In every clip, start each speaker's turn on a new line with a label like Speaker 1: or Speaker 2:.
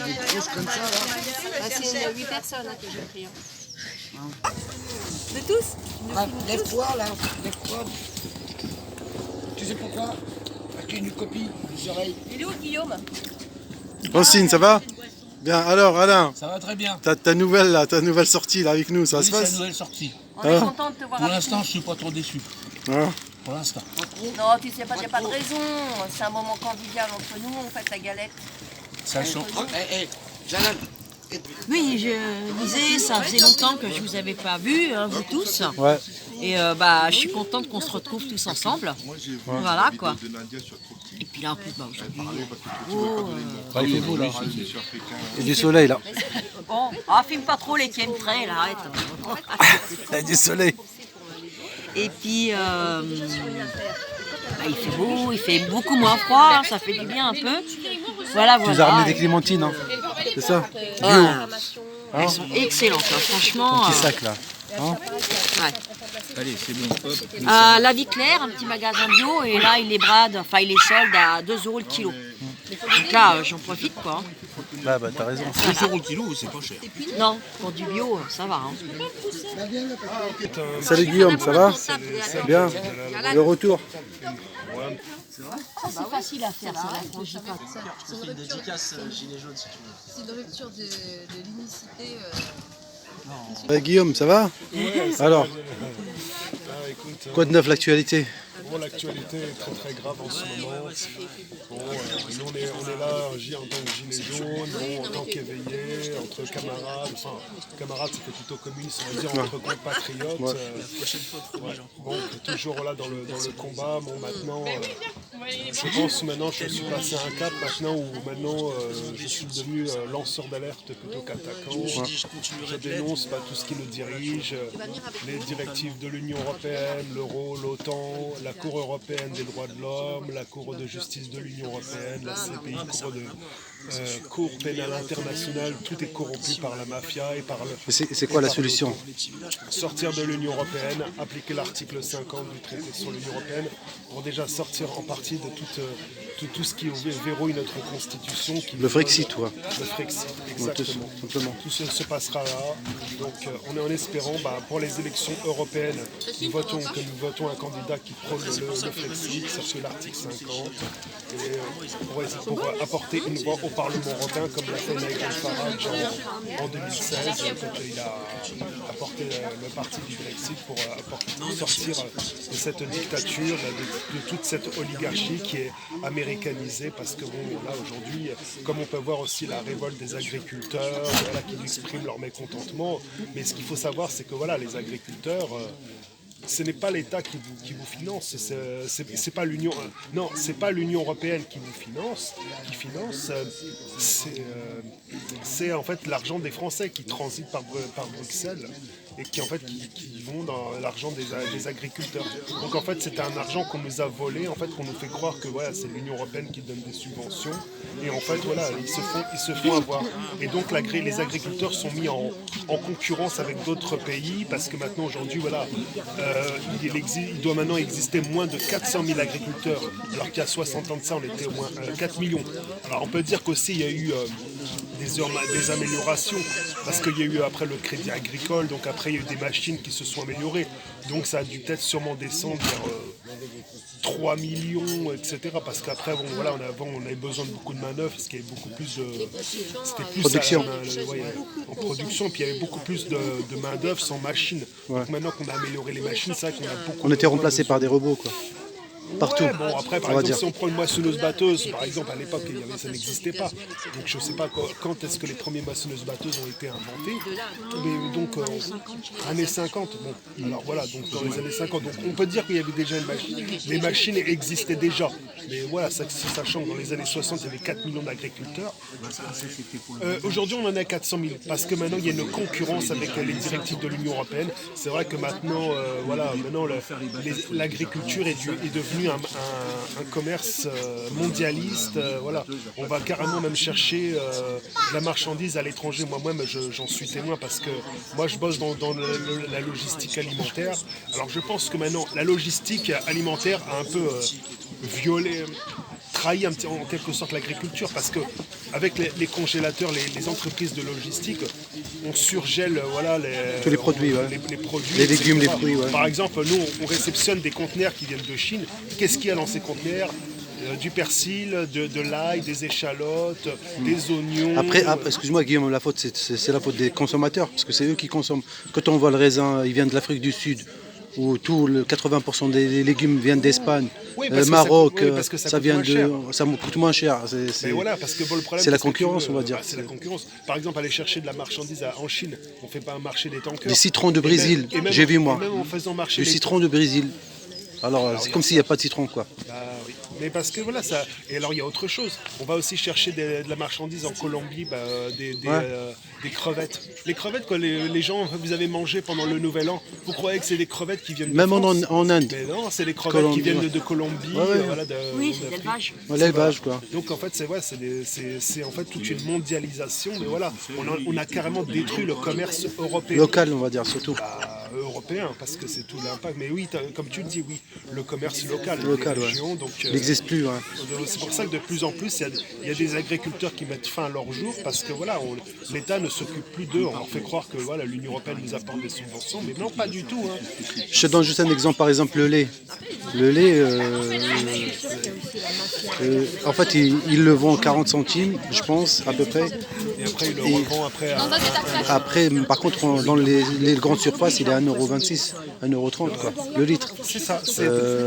Speaker 1: des grosses comme ça, là.
Speaker 2: Ah, c'est 8 personnes que j'ai pris. De tous?
Speaker 1: Ah, lève-toi, là. Lève-toi. Tu sais pourquoi? Parce qu'il y a une copie des oreilles.
Speaker 2: Il est où, Guillaume?
Speaker 3: Francine, ça va? Bien, alors Alain,
Speaker 4: Ça va très bien.
Speaker 3: ta nouvelle sortie là avec nous, ça
Speaker 4: Oui,
Speaker 3: se
Speaker 4: c'est la
Speaker 3: passe?
Speaker 4: nouvelle sortie.
Speaker 2: On est content de te voir.
Speaker 4: Pour l'instant, je suis pas trop déçu.
Speaker 3: Hein?
Speaker 4: Pour l'instant.
Speaker 2: Non, tu sais pas, il n'y a pas de raison. C'est un moment convivial entre nous, on fait la galette.
Speaker 4: Ça change.
Speaker 1: Jalal,
Speaker 5: Oui, je disais, ça faisait longtemps que je vous avais pas vu, hein, vous tous.
Speaker 3: Ouais.
Speaker 5: Et je suis contente qu'on se retrouve tous ensemble. Voilà quoi. Et puis là, en plus, aujourd'hui,
Speaker 3: Il fait beau là. Il y a du soleil là.
Speaker 5: bon, filme pas trop les chemtrails, là, arrête.
Speaker 3: Il y a du soleil.
Speaker 5: Et puis, il fait beau, il fait beaucoup moins froid, ça fait du bien un peu. Voilà,
Speaker 3: Tu nous as ramené des clémentines, hein? C'est ça? Bio.
Speaker 5: Elles sont excellentes, hein, franchement.
Speaker 3: Petit sac là. Hein?
Speaker 5: Ouais.
Speaker 4: Allez, c'est bon. Hop.
Speaker 5: La Vie Claire, un petit magasin bio, et là il les brade, enfin il les solde à 2 € le kilo. Donc là j'en profite quoi.
Speaker 3: Bah t'as raison.
Speaker 4: 2 € le kilo, c'est pas cher.
Speaker 5: Non, pour du bio ça va. Hein.
Speaker 3: Salut Guillaume, ça va? Bien. Le retour.
Speaker 5: Ça c'est facile à faire, ça la frangipane.
Speaker 6: C'est une dédicace gilet jaune si tu veux. C'est une rupture de l'unicité.
Speaker 3: Guillaume, ça va? Alors, quoi de neuf l'actualité?
Speaker 7: Bon, l'actualité est très très grave en ce moment. Bon, nous on est là en tant que gilet jaune, bon, en tant qu'éveillés, entre camarades, enfin camarades c'était plutôt communiste, on va dire entre compatriotes. Bon, toujours là dans le combat. Bon maintenant, je pense maintenant je suis passé à un cap maintenant où maintenant je suis devenu lanceur d'alerte plutôt qu'attaquant. Je dénonce tout ce qui nous dirige, les directives de l'Union européenne, l'euro, l'OTAN, la Cour européenne des droits de l'homme, la Cour de justice de l'Union européenne, la CPI, Cour pénale internationale, tout est corrompu par la mafia et par le...
Speaker 3: C'est quoi la solution?
Speaker 7: Sortir de l'Union européenne, appliquer l'article 50 du traité sur l'Union européenne pour déjà sortir en partie de tout ce qui verrouille notre constitution.
Speaker 3: Le Frexit, toi.
Speaker 7: Le Frexit, exactement.
Speaker 3: Simplement.
Speaker 7: Tout se passera là. Donc on est en espérant, pour les élections européennes, que nous votons un candidat qui prône le Frexit, chercher l'article 50, et pour apporter une voix au Parlement européen, comme l'a fait Nigel Farage en 2016, quand il a apporté le parti du Brexit pour sortir de cette dictature, de toute cette oligarchie qui est américanisée, parce que là aujourd'hui, comme on peut voir aussi la révolte des agriculteurs, qui expriment leur mécontentement, mais ce qu'il faut savoir, c'est que les agriculteurs, ce n'est pas l'État qui vous finance, c'est pas l'Union, non, c'est pas l'Union européenne qui vous finance, c'est en fait l'argent des Français qui transite par Bruxelles et qui vont dans l'argent des agriculteurs. Donc en fait c'est un argent qu'on nous a volé, en fait qu'on nous fait croire que c'est l'Union européenne qui donne des subventions et en fait ils se font avoir. Et donc les agriculteurs sont mis en concurrence avec d'autres pays parce que maintenant aujourd'hui il doit maintenant exister moins de 400 000 agriculteurs, alors qu'il y a 60 ans de ça, on était au moins 4 millions. Alors on peut dire qu'aussi il y a eu des améliorations, parce qu'il y a eu après le crédit agricole, donc après il y a eu des machines qui se sont améliorées. Donc ça a dû peut-être sûrement descendre vers 3 millions, etc. Parce qu'après, on avait besoin de beaucoup de main-d'œuvre, parce qu'il y avait beaucoup plus de... C'était plus
Speaker 3: production.
Speaker 7: En production, puis il y avait beaucoup plus de main-d'œuvre sans machine.
Speaker 3: Ouais.
Speaker 7: Donc maintenant qu'on a amélioré les machines, c'est vrai qu'on a beaucoup...
Speaker 3: On était remplacé par des robots, quoi. Partout.
Speaker 7: Ouais, bon, après, par exemple, si on prend une moissonneuse-batteuse, par exemple, à l'époque, ça n'existait pas. Donc, je ne sais pas quand est-ce que les premières moissonneuses-batteuses ont été inventées. Mais donc, années 50. Bon, alors voilà, donc dans les années 50. Donc, on peut dire qu'il y avait déjà une machine. Les machines existaient déjà. Mais voilà, sachant que dans les années 60, il y avait 4 millions d'agriculteurs. Aujourd'hui, on en a 400 000. Parce que maintenant, il y a une concurrence avec les directives de l'Union européenne. C'est vrai que maintenant, l'agriculture est devenue un commerce mondialiste. On va carrément même chercher de la marchandise à l'étranger. Moi-même, j'en suis témoin parce que moi, je bosse dans la logistique alimentaire. Alors, je pense que maintenant, la logistique alimentaire a un peu trahit en quelque sorte l'agriculture parce que avec les congélateurs, les entreprises de logistique, on surgèle
Speaker 8: tous les produits,
Speaker 7: les produits,
Speaker 8: les légumes,
Speaker 7: etc.
Speaker 8: les fruits. Ouais.
Speaker 7: Par exemple, nous, on réceptionne des conteneurs qui viennent de Chine. Qu'est-ce qu'il y a dans ces conteneurs? Du persil, de l'ail, des échalotes, des oignons.
Speaker 8: Après, excuse-moi Guillaume, la faute c'est la faute des consommateurs, parce que c'est eux qui consomment. Quand on voit le raisin, il vient de l'Afrique du Sud, où 80% des légumes viennent d'Espagne,
Speaker 7: Oui, parce que
Speaker 8: Maroc,
Speaker 7: parce que
Speaker 8: ça
Speaker 7: coûte
Speaker 8: vient
Speaker 7: moins cher.
Speaker 8: ça coûte moins cher.
Speaker 7: Mais voilà, parce que bon, le problème,
Speaker 8: c'est la
Speaker 7: que tu
Speaker 8: concurrence,
Speaker 7: veux,
Speaker 8: on va dire.
Speaker 7: C'est la concurrence. Par exemple, aller chercher de la marchandise en Chine, on ne fait pas un marché des tankers.
Speaker 8: Les citrons de Brésil,
Speaker 7: Et même-
Speaker 8: j'ai vu moi.
Speaker 7: et même en faisant marcher
Speaker 8: Le
Speaker 7: les
Speaker 8: citron de Brésil. Alors c'est comme s'il n'y a pas de citron, quoi.
Speaker 7: Oui. Mais parce que voilà, ça. Et alors il y a autre chose. On va aussi chercher de la marchandise en Colombie, des crevettes. Les crevettes que les gens vous avez mangé pendant le Nouvel An, vous croyez que c'est des crevettes qui viennent de
Speaker 8: Même
Speaker 7: France.
Speaker 8: en Inde.
Speaker 7: Mais non, c'est des crevettes
Speaker 8: Colombie,
Speaker 7: qui viennent
Speaker 8: ouais.
Speaker 7: de Colombie.
Speaker 8: Ouais.
Speaker 5: Oui, c'est
Speaker 7: d'Afrique.
Speaker 5: l'élevage.
Speaker 8: Ouais, l'élevage, quoi.
Speaker 7: Donc en fait c'est en fait toute une mondialisation, mais voilà, on a carrément détruit le commerce européen.
Speaker 8: Local, on va dire, surtout.
Speaker 7: Européen, parce que c'est tout l'impact. Mais oui, comme tu le dis, oui, le commerce local,
Speaker 8: Local,
Speaker 7: les
Speaker 8: ouais.
Speaker 7: régions, donc,
Speaker 8: Il n'existe plus. Ouais.
Speaker 7: c'est pour ça que de plus en plus, il y a des agriculteurs qui mettent fin à leur jour parce que voilà, l'État ne s'occupe plus d'eux. On leur fait croire que voilà, l'Union européenne nous apporte des subventions, mais non, pas du tout. Hein.
Speaker 8: Je te donne juste un exemple, par exemple le lait. Le lait, en fait, il le vend 40 centimes, je pense, à peu près.
Speaker 7: Et après, ils le revendent après.
Speaker 8: Après, par contre, dans les grandes surfaces, il est à 1,26 €, 1,30 € quoi, le litre.
Speaker 7: C'est ça.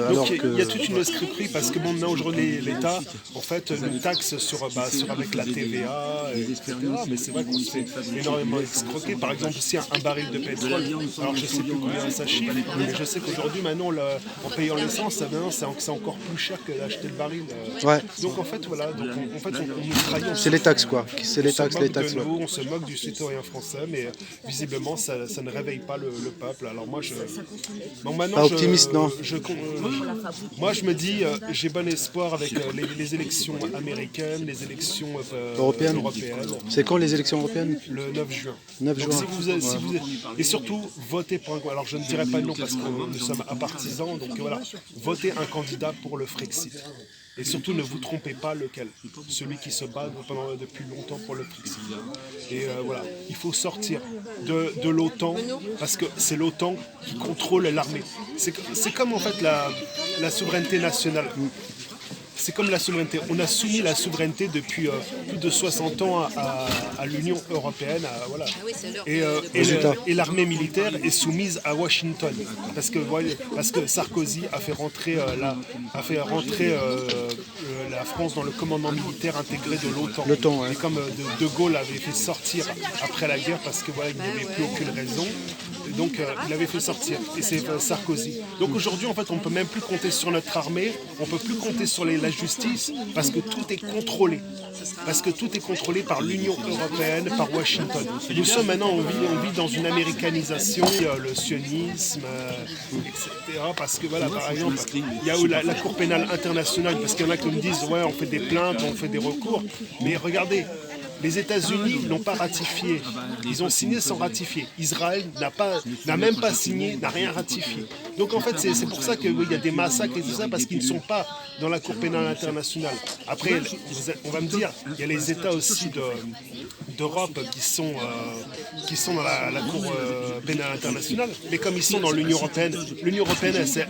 Speaker 8: alors
Speaker 7: Donc
Speaker 8: que-
Speaker 7: il y a toute une escroquerie parce que maintenant aujourd'hui l'État en fait nous taxe sur avec la TVA, etc. Mais c'est vrai qu'on se fait énormément escroquer. Par exemple ici un baril de pétrole. Alors je sais plus combien ça chiffre, mais je sais qu'aujourd'hui maintenant en payant l'essence, maintenant c'est encore plus cher que d'acheter le baril.
Speaker 8: Ouais.
Speaker 7: Donc en fait voilà, donc on nous trahit.
Speaker 8: C'est les taxes, quoi. C'est les taxes,
Speaker 7: On se moque
Speaker 8: taxes.
Speaker 7: de
Speaker 8: Ouais.
Speaker 7: nous, on se moque du citoyen français, mais visiblement ça ne réveille pas le peuple. Alors moi bon, maintenant,
Speaker 8: Pas optimiste, non.
Speaker 7: Moi je me dis, j'ai bon espoir avec les élections américaines, les élections
Speaker 8: Européennes. C'est quand les élections européennes?
Speaker 7: le 9 juin.
Speaker 8: 9
Speaker 7: Donc,
Speaker 8: juin.
Speaker 7: et surtout, votez pour un... Alors je ne dirai pas non parce que nous sommes apartisans, donc voilà, votez un candidat pour le Frexit. Et surtout, ne vous trompez pas lequel. Celui qui se bat depuis longtemps pour le Frexit. Et voilà, il faut sortir de l'OTAN, parce que c'est l'OTAN qui contrôle l'armée. C'est comme en fait la souveraineté nationale. C'est comme la souveraineté. On a soumis la souveraineté depuis plus de 60 ans à l'Union européenne. Voilà. Et l'armée militaire est soumise à Washington. Parce que Sarkozy a fait rentrer, la France dans le commandement militaire intégré de l'OTAN.
Speaker 8: L'OTAN, ouais.
Speaker 7: Et comme De Gaulle avait fait sortir après la guerre parce que voilà, il n'y avait plus aucune raison. Et donc il avait fait sortir. Et c'est Sarkozy. Donc aujourd'hui, en fait, on ne peut même plus compter sur notre armée. On ne peut plus compter sur la justice parce que tout est contrôlé. Parce que tout est contrôlé par l'Union européenne, par Washington. Nous sommes maintenant, on vit dans une américanisation, le sionisme, etc. Parce que voilà, par exemple, il y a eu la Cour pénale internationale, parce qu'il y en a qui me disent, ouais, on fait des plaintes, on fait des recours. Mais regardez, les États-Unis n'ont pas ratifié. Ils ont signé sans ratifier. Israël n'a même pas signé, n'a rien ratifié. Donc en fait, c'est pour ça qu'il y a des massacres et tout ça, parce qu'ils ne sont pas dans la Cour pénale internationale. Après, on va me dire, il y a les États aussi d'Europe qui sont dans la Cour pénale internationale, mais comme ils sont dans l'Union européenne,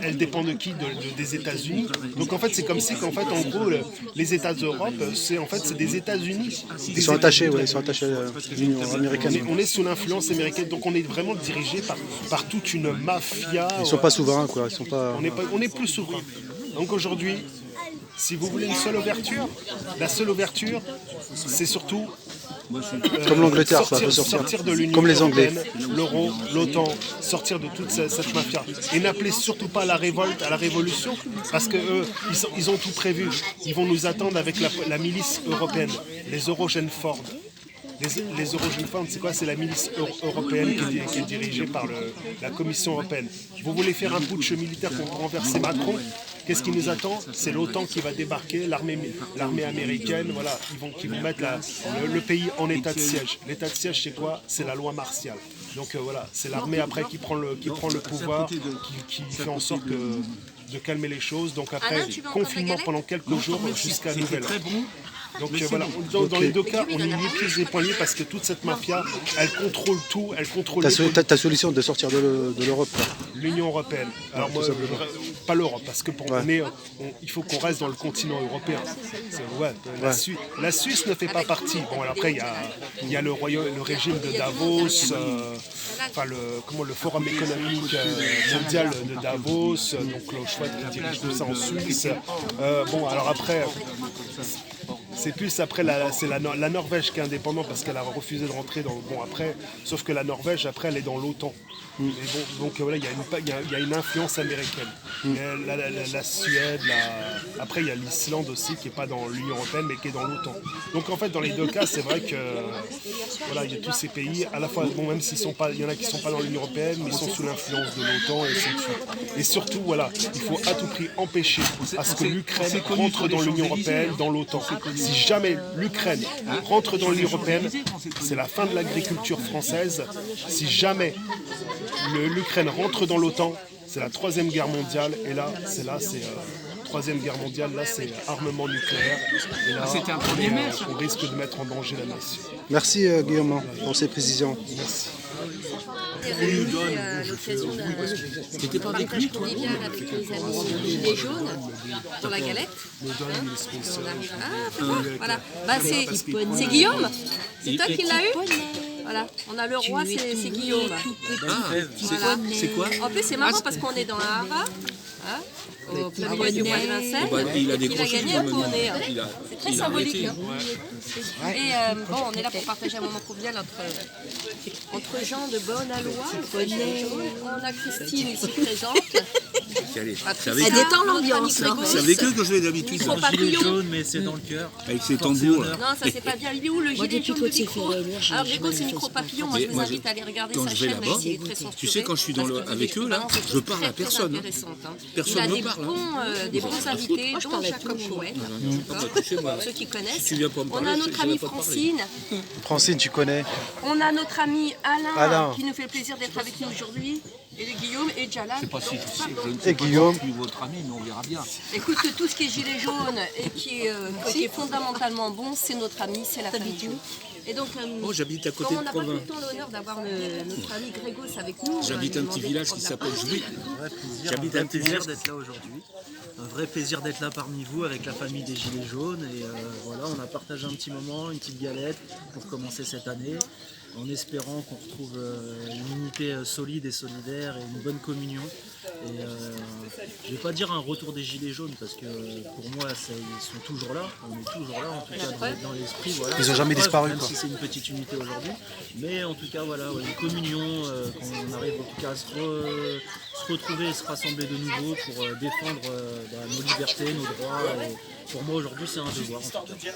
Speaker 7: elle dépend de qui? Des États-Unis. Donc en fait, c'est comme si qu'en fait, en gros, les États d'Europe, c'est des États-Unis.
Speaker 8: Ils sont attachés à l'Union américaine.
Speaker 7: On est sous l'influence américaine, donc on est vraiment dirigé par toute une mafia.
Speaker 8: Ils ne sont pas souverains, quoi. Ils sont pas...
Speaker 7: On n'est plus souverain. Donc aujourd'hui, si vous voulez une seule ouverture, la seule ouverture, c'est surtout
Speaker 8: Comme l'Angleterre, ça peut
Speaker 7: sortir de l'Union
Speaker 8: Comme les Anglais.
Speaker 7: européenne, l'euro, l'OTAN, sortir de toute cette mafia. Et n'appelez surtout pas à la révolte, à la révolution, parce qu'eux, ils ont tout prévu. Ils vont nous attendre avec la milice européenne, les Eurogènes-Ford. Les Eurogènes-Ford, c'est quoi? C'est la milice européenne qui est dirigée par la Commission européenne. Vous voulez faire un putsch militaire pour renverser Macron? Qu'est-ce qui nous attend? C'est l'OTAN qui va débarquer, l'armée américaine, voilà, qui vont mettre le pays en état de siège. L'état de siège, c'est quoi? C'est la loi martiale. Donc voilà, c'est l'armée après qui prend le pouvoir, qui fait en sorte de calmer les choses. Donc après,
Speaker 2: Alain, tu veux encore de la
Speaker 7: confinement
Speaker 2: galette
Speaker 7: pendant quelques jours jusqu'à nouvel
Speaker 4: Très
Speaker 7: ordre.
Speaker 4: bon.
Speaker 7: Donc
Speaker 4: Mais c'est
Speaker 7: voilà,
Speaker 4: bon.
Speaker 7: dans les deux cas, on est ni pieds et poings liés parce que toute cette mafia, elle contrôle tout, elle contrôle
Speaker 8: Ta solution de sortir de l'Europe, quoi.
Speaker 7: l'Union européenne. Alors moi, pas l'Europe, parce que pour il faut qu'on reste dans le continent européen. La Suisse ne fait pas partie. Bon, après il y a le régime de Davos, le Forum économique mondial de Davos, donc le choix qui dirige tout ça en Suisse. Alors après. C'est plus après la Norvège qui est indépendante parce qu'elle a refusé de rentrer dans. Bon après, sauf que la Norvège après elle est dans l'OTAN. Mais bon, donc voilà, il y a une influence américaine. La Suède, après il y a l'Islande aussi qui n'est pas dans l'Union européenne mais qui est dans l'OTAN. Donc en fait dans les deux cas c'est vrai que voilà, il y a tous ces pays à la fois même s'ils sont pas, il y en a qui sont pas dans l'Union européenne mais ils sont sous l'influence de l'OTAN et ainsi de suite. Et surtout voilà, il faut à tout prix empêcher à ce que l'Ukraine rentre dans l'Union européenne, dans l'OTAN. Si jamais l'Ukraine rentre dans l'Union européenne, c'est la fin de l'agriculture française. Si jamais l'Ukraine rentre dans l'OTAN, c'est la 3e guerre mondiale. Et là, c'est 3e guerre mondiale, là c'est armement nucléaire. Et là, on risque de mettre en danger la nation.
Speaker 8: Merci Guillaume pour ces précisions.
Speaker 7: Merci.
Speaker 6: C'était pas avec lui, toi? Convivial avec les amis Gilets jaunes dans la galette. Ah, voilà. Bah, c'est Guillaume. C'est toi qui l'as eu? Voilà. On a le roi, c'est Guillaume. Voilà.
Speaker 4: C'est quoi?
Speaker 6: En plus, c'est marrant parce qu'on est dans la Hara. Au plein milieu du mois de Vincennes.
Speaker 4: Il a
Speaker 6: Il a
Speaker 4: décroché.
Speaker 6: gagné un poney. C'est très symbolique.
Speaker 2: Ouais.
Speaker 6: Et on est là pour partager un moment convivial entre gens de bonne aloi. On a Christine ici présente.
Speaker 5: Elle détend l'ambiance.
Speaker 4: C'est avec eux que je vais d'habitude.
Speaker 6: Micro papillon.
Speaker 9: Mais c'est dans le cœur.
Speaker 4: Avec ses tambours.
Speaker 6: Non, ça c'est pas bien. Il est où le gilet jaune de micro? Alors Grégo, c'est micro papillon. Moi je vous invite à aller regarder
Speaker 4: quand
Speaker 6: sa
Speaker 4: je vais
Speaker 6: chaîne.
Speaker 4: là-bas,
Speaker 6: Il est très censuré.
Speaker 4: tu sais, quand je suis avec eux, là, je parle à personne. Personne
Speaker 6: Il a
Speaker 4: ne parle.
Speaker 6: des bons invités, dont Jacob Chouette. Ceux qui connaissent. On a notre amie Francine.
Speaker 8: Francine, tu connais?
Speaker 6: On a notre ami Alain, qui nous fait le plaisir d'être avec nous aujourd'hui. Et Guillaume et Jalal.
Speaker 4: Je sais pas si je ne
Speaker 8: Et Guillaume.
Speaker 4: plus votre ami, mais on verra bien.
Speaker 6: Écoute, tout ce qui est gilet jaune et qui est fondamentalement bon, c'est notre ami, c'est la famille. Et donc,
Speaker 4: j'habite à côté
Speaker 6: comme on
Speaker 4: de
Speaker 6: n'a pas tout
Speaker 4: Provins.
Speaker 6: le temps l'honneur d'avoir notre ami Grégos avec nous.
Speaker 4: J'habite un petit village qui s'appelle Jouy.
Speaker 9: J'habite un plaisir d'être là aujourd'hui. Un vrai plaisir d'être là parmi vous avec la famille des Gilets jaunes. Et voilà, on a partagé un petit moment, une petite galette pour commencer cette année, en espérant qu'on retrouve une unité solide et solidaire et une bonne communion. Et je ne vais pas dire un retour des Gilets jaunes parce que pour moi ils sont toujours là, on est toujours là en tout cas dans l'esprit. Voilà.
Speaker 8: Ils n'ont jamais disparu.
Speaker 9: Même si c'est une petite unité aujourd'hui. Mais en tout cas voilà, une communion, qu'on arrive en tout cas à se retrouver et se rassembler de nouveau pour défendre nos libertés, nos droits. Et pour moi aujourd'hui c'est un devoir en tout cas.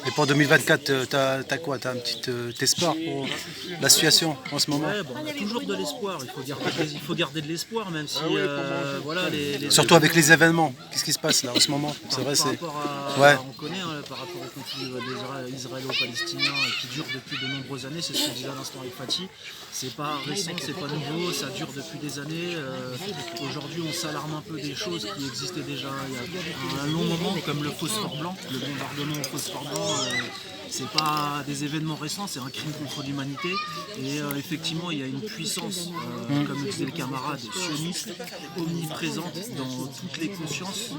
Speaker 8: Et pour 2024, t'as quoi? T'as un petit espoir pour la situation en ce moment?
Speaker 9: Ouais, on a toujours de l'espoir, il faut garder de l'espoir même si voilà, les
Speaker 8: Surtout avec les événements, qu'est-ce qui se passe là en ce moment? C'est vrai, c'est.
Speaker 9: Ouais. On connaît par rapport au conflit israélo-palestinien qui dure depuis de nombreuses années, c'est ce que disait à l'instant avec Fatih. C'est pas récent, c'est pas nouveau, ça dure depuis des années. Aujourd'hui, on s'alarme un peu des choses qui existaient déjà il y a un long moment, comme le phosphore blanc, le bombardement au phosphore blanc. C'est pas des événements récents, c'est un crime contre l'humanité. Et effectivement, il y a une puissance, comme le disait le camarade, sioniste, omniprésente dans toutes les consciences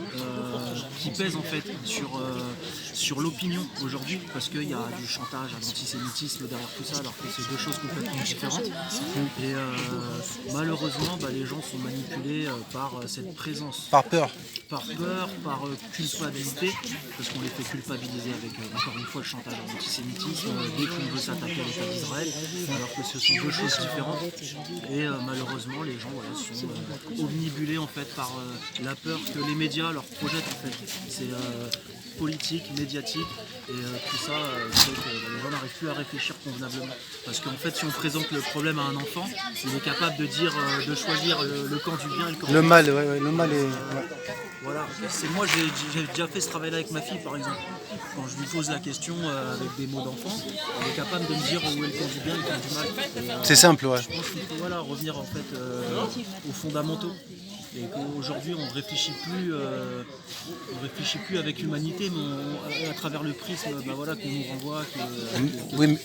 Speaker 9: qui pèsent en fait sur l'opinion aujourd'hui, parce qu'il y a du chantage à l'antisémitisme derrière tout ça, alors que c'est deux choses complètement différentes. Et malheureusement, les gens sont manipulés par cette présence.
Speaker 8: Par peur.
Speaker 9: Par peur, par culpabilité, parce qu'on les fait culpabiliser avec, encore une fois, le chantage à l'antisémitisme, dès qu'on veut s'attaquer à l'État d'Israël, alors que ce sont deux choses différentes. Et malheureusement, les gens sont omnibulés en fait, par la peur que les médias leur projettent. En fait. C'est politique, médiatique, et tout ça fait que les gens n'arrivent plus à réfléchir convenablement. Parce qu'en fait, si on présente le problème à un enfant, il est capable de dire, de choisir le camp du bien et le camp du mal.
Speaker 8: Le mal, le mal est.
Speaker 9: Voilà, moi j'ai déjà fait ce travail-là avec ma fille par exemple. Quand je lui pose la question avec des mots d'enfant, elle est capable de me dire où est le camp du bien et le camp du mal.
Speaker 8: C'est simple, ouais.
Speaker 9: Je pense qu'il faut revenir en fait aux fondamentaux. Et qu'aujourd'hui on ne réfléchit plus avec humanité, mais à travers le prisme voilà, qu'on nous renvoie.
Speaker 8: Oui, mais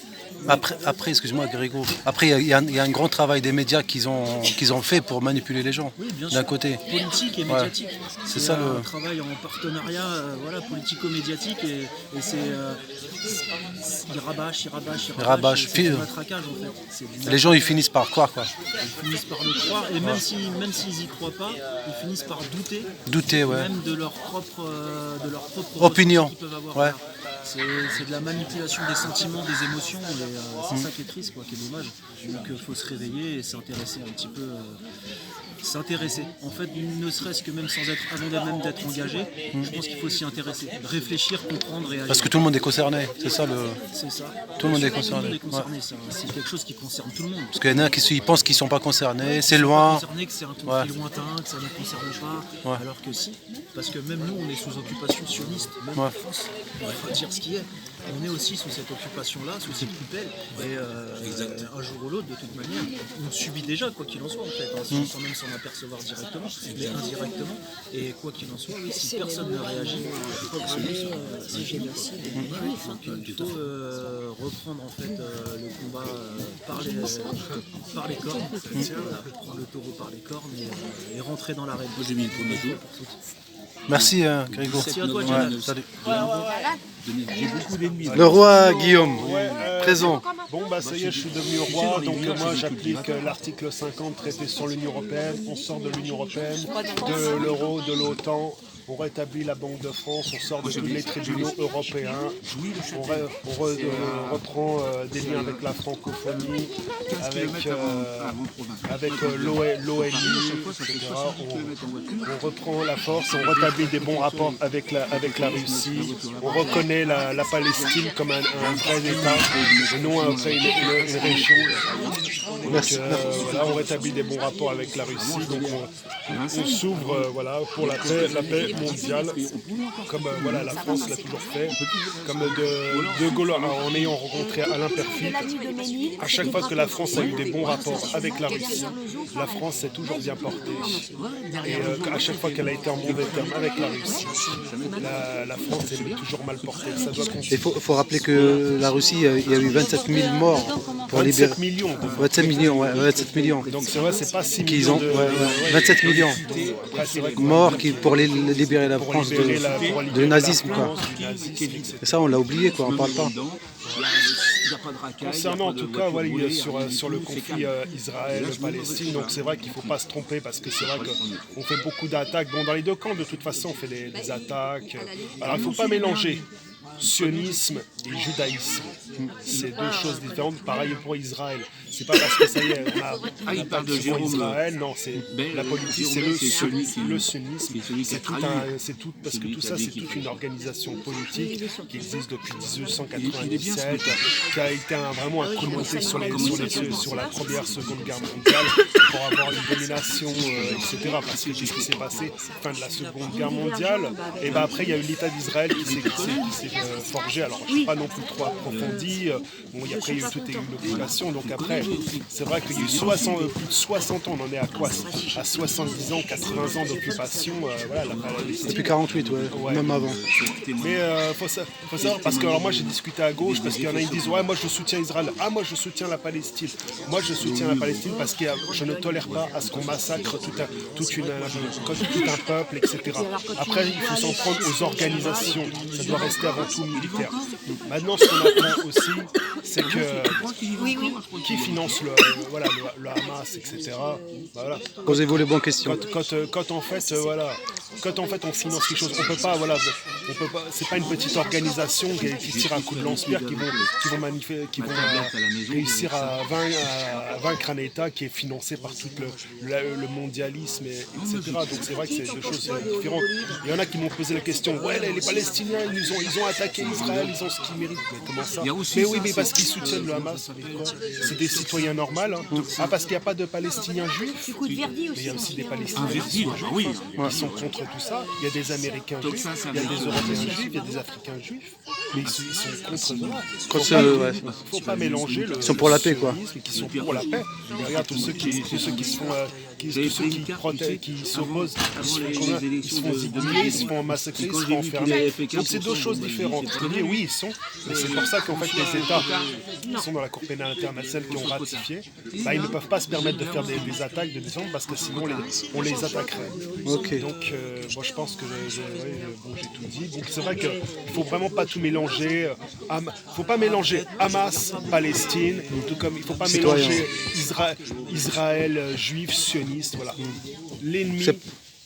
Speaker 8: après excuse-moi Grégo, après il y a un grand travail des médias qu'ils ont fait pour manipuler les gens,
Speaker 9: oui, bien
Speaker 8: d'un
Speaker 9: sûr.
Speaker 8: côté.
Speaker 9: Politique et médiatique.
Speaker 8: C'est ça
Speaker 9: un travail en partenariat voilà, politico-médiatique et c'est ils rabâchent. C'est du matraquage en fait. C'est du
Speaker 8: Les gens ils finissent par croire quoi.
Speaker 9: Ils finissent par le croire et même s'ils y croient pas, ils finissent par douter
Speaker 8: ouais.
Speaker 9: même de leur propre
Speaker 8: Opinion.
Speaker 9: qu'ils peuvent avoir.
Speaker 8: Ouais.
Speaker 9: C'est de la manipulation des sentiments, des émotions, et c'est ça qui est triste, quoi, qui est dommage. Donc il faut se réveiller et s'intéresser un petit peu. S'intéresser. En fait, ne serait-ce que même sans être, avant même d'être engagé, je pense qu'il faut s'y intéresser, réfléchir, comprendre et agir.
Speaker 8: Parce que tout le monde est concerné, c'est ça le.
Speaker 9: C'est ça.
Speaker 8: Tout le monde est
Speaker 9: Tout le
Speaker 8: concerné.
Speaker 9: monde est concerné, ça. C'est quelque chose qui concerne tout le monde.
Speaker 8: Parce qu'il y en a qui pensent qu'ils ne sont pas concernés, c'est
Speaker 9: Pas
Speaker 8: loin.
Speaker 9: concerné, que c'est un conflit lointain, que ça ne concerne pas, alors que si. Parce que même nous, on est sous occupation sioniste, même en France, on va dire ce qui est. On est aussi sous cette occupation-là, sous cette coupelle, et un jour ou l'autre, de toute manière, on subit déjà, quoi qu'il en soit, en fait, sans même s'en apercevoir directement, mais indirectement, et quoi qu'il en soit, oui, si personne ne réagit, c'est génocide. Donc il faut reprendre en fait le combat par les cornes, prendre le taureau par les cornes et rentrer dans l'arène.
Speaker 4: Moi j'ai mis le premier jour.
Speaker 8: Merci Grégo.
Speaker 9: Merci à toi, Janelle.
Speaker 8: Salut.
Speaker 4: J'ai beaucoup d'ennemis.
Speaker 8: Le roi Guillaume, présent.
Speaker 7: Bon, bah ça y est, je suis devenu roi, donc moi j'applique l'article 50 traité sur l'Union Européenne. On sort de l'Union Européenne, de l'euro, de l'OTAN. On rétablit la Banque de France, on sort de tous les tribunaux européens, on reprend des liens avec la francophonie, avec l'ONU, etc. On reprend la force, on rétablit des bons rapports avec la Russie, on reconnaît la Palestine comme un vrai État, et non une région. Donc, voilà, on rétablit des bons rapports avec la Russie, donc on s'ouvre pour la paix mondiale, comme la France l'a toujours fait, comme De Gaulle en ayant rencontré Alain Peyrefitte. À chaque fois que la France a eu des bons rapports avec la Russie, la France s'est toujours bien portée. Et à chaque fois qu'elle a été en mauvais terme avec la Russie, la France est toujours mal portée.
Speaker 8: Il faut rappeler que la Russie, il y a eu 27 000 morts pour libérer. 27 millions.
Speaker 7: Donc c'est vrai, c'est pas 6 millions.
Speaker 8: 27 millions morts pour libérer la France du nazisme. Quoi. Et ça, on l'a oublié, quoi. On parle pas.
Speaker 7: Concernant en tout cas sur le conflit Israël-Palestine, donc c'est vrai qu'il ne faut pas se tromper parce que c'est vrai qu'on fait beaucoup d'attaques. Bon, dans les deux camps, de toute façon, on fait des attaques. Alors il ne faut pas mélanger sionisme et judaïsme. C'est deux choses différentes. Pareil pour Israël. C'est pas parce que ça y est, on parle de Israël. Non, c'est la politique, c'est le sionisme. C'est tout parce que tout ça, c'est toute une organisation politique qui existe depuis 1897, qui a été vraiment un coup de montée sur la première, seconde guerre mondiale pour avoir une domination, etc. Parce que qu'est-ce qui s'est passé fin de la seconde guerre mondiale, et ben après il y a eu l'État d'Israël qui s'est forgé. Alors je ne suis pas non plus trop approfondi. Bon, après il y a eu toute une occupation. Donc après, c'est vrai qu'il y a eu plus de 60 ans. On en est à quoi? À 70 ans, 80 ans d'occupation.
Speaker 8: Depuis 48, même avant.
Speaker 7: Mais faut savoir, parce que alors moi j'ai discuté à gauche, parce qu'il y en a qui disent ouais, moi je soutiens Israël, moi je soutiens la Palestine. Moi je soutiens la Palestine parce que je ne tolère pas à ce qu'on massacre tout un peuple, etc. Après il faut s'en prendre aux organisations, ça doit rester avant tout militaire. Maintenant ce qu'on apprend aussi, c'est que qui finance le Hamas, etc. Voilà.
Speaker 8: Posez-vous les bonnes questions.
Speaker 7: Quand en fait on finance quelque chose, on peut pas, c'est pas une petite organisation qui tire un coup de lance-pierre qui vont réussir à vaincre un État qui est financé par tout le mondialisme, etc. Donc c'est vrai que c'est deux choses différentes. Il y en a qui m'ont posé la question, ouais, les Palestiniens ils ont attaqué attaquer Israël, ils ont ce qu'ils méritent. Mais comment ça?
Speaker 4: Il y a aussi
Speaker 7: Mais
Speaker 4: ça,
Speaker 7: oui, mais
Speaker 4: c'est-
Speaker 7: parce qu'ils soutiennent le Hamas. Mais quoi? C'est des citoyens normaux. Hein. Ah, parce qu'il n'y a pas de Palestiniens juifs.
Speaker 5: Coup de Verdi
Speaker 7: Mais il y a
Speaker 5: aussi.
Speaker 7: aussi des
Speaker 4: Un
Speaker 7: Palestiniens
Speaker 4: Verdi,
Speaker 7: qui
Speaker 4: bah oui.
Speaker 7: sont contre tout ça. Il y a des Américains
Speaker 4: Donc
Speaker 7: juifs,
Speaker 4: ça, c'est
Speaker 7: il y a des
Speaker 4: Américain.
Speaker 7: Européens juifs, il y a des Africains juifs. Mais ils sont contre voilà.
Speaker 8: Contre
Speaker 7: Faut pas-
Speaker 8: ouais.
Speaker 7: faut pas mélanger le.
Speaker 8: Ils sont pour la paix, quoi.
Speaker 7: sionisme, qui sont pour la paix. Regarde tous ceux qui se font. Tous ceux qui protègent, qui s'opposent, ils se font zigouiller, ils se font massacrer, ils se font enfermer. Donc c'est deux choses différentes. Oui, ils sont, mais c'est pour ça qu'en fait les États qui sont dans la Cour pénale internationale qui ont ratifié, bah, ils ne peuvent pas se permettre de faire des attaques, de descendre, parce que sinon on les attaquerait.
Speaker 8: Ok.
Speaker 7: Donc moi je pense que j'ai tout dit. Donc c'est vrai qu'il ne faut vraiment pas tout mélanger. Faut pas mélanger Hamas, Palestine, tout comme il ne faut pas
Speaker 8: Citoyens.
Speaker 7: mélanger Israël, juif, sioniste, voilà. L'ennemi,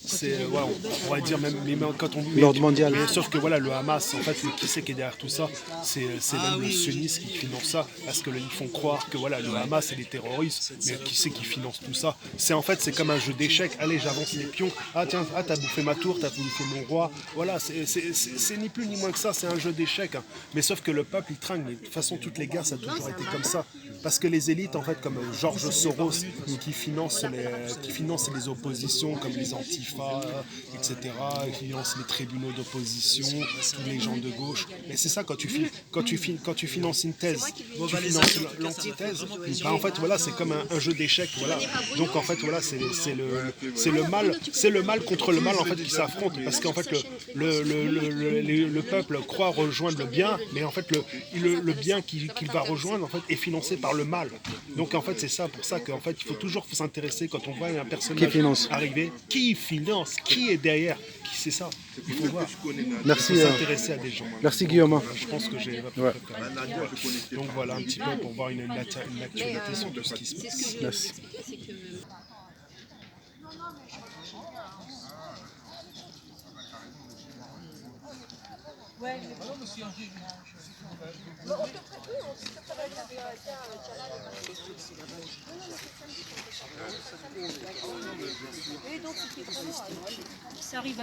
Speaker 7: c'est, ouais, on pourrait dire même quand on
Speaker 8: L'ordre mondial.
Speaker 7: mais sauf que voilà, le Hamas, en fait, qui c'est qui est derrière tout ça? C'est même le sionisme qui finance ça, parce que ils font croire que voilà, le Hamas c'est des terroristes, mais qui c'est qui finance tout ça? C'est en fait, c'est comme un jeu d'échecs. Allez, j'avance les pions. Ah tiens, t'as bouffé ma tour, t'as bouffé mon roi. Voilà, c'est ni plus ni moins que ça. C'est un jeu d'échecs. Hein. Mais sauf que le peuple il trinque. Mais de toute façon, toutes les guerres ça a toujours été comme ça. Parce que les élites, en fait, comme George Soros, qui finance les oppositions, comme les Antifa, etc., qui financent les tribunaux d'opposition, tous les gens de gauche. Mais c'est ça, quand tu finances une thèse, tu finances l'antithèse. Bah, en fait, voilà, c'est comme un jeu d'échecs. Voilà. Donc, en fait, voilà, c'est le mal contre le mal, en fait, qui s'affrontent. Parce qu'en fait, le peuple croit rejoindre le bien, mais en fait, le bien qu'il va rejoindre, en fait, est financé par le mal. Donc en fait c'est ça pour ça qu'en fait il faut toujours s'intéresser quand on voit un personnage arriver, qui finance, qui est derrière, qui c'est ça. Il faut voir.
Speaker 8: Merci.
Speaker 7: Il faut s'intéresser à des gens.
Speaker 8: Merci Guillaume.
Speaker 7: Je pense que j'ai.
Speaker 8: Ouais.
Speaker 7: Donc voilà un petit peu pour voir une actualité sur tout ce qui se passe.
Speaker 8: Merci.
Speaker 5: Ça arrive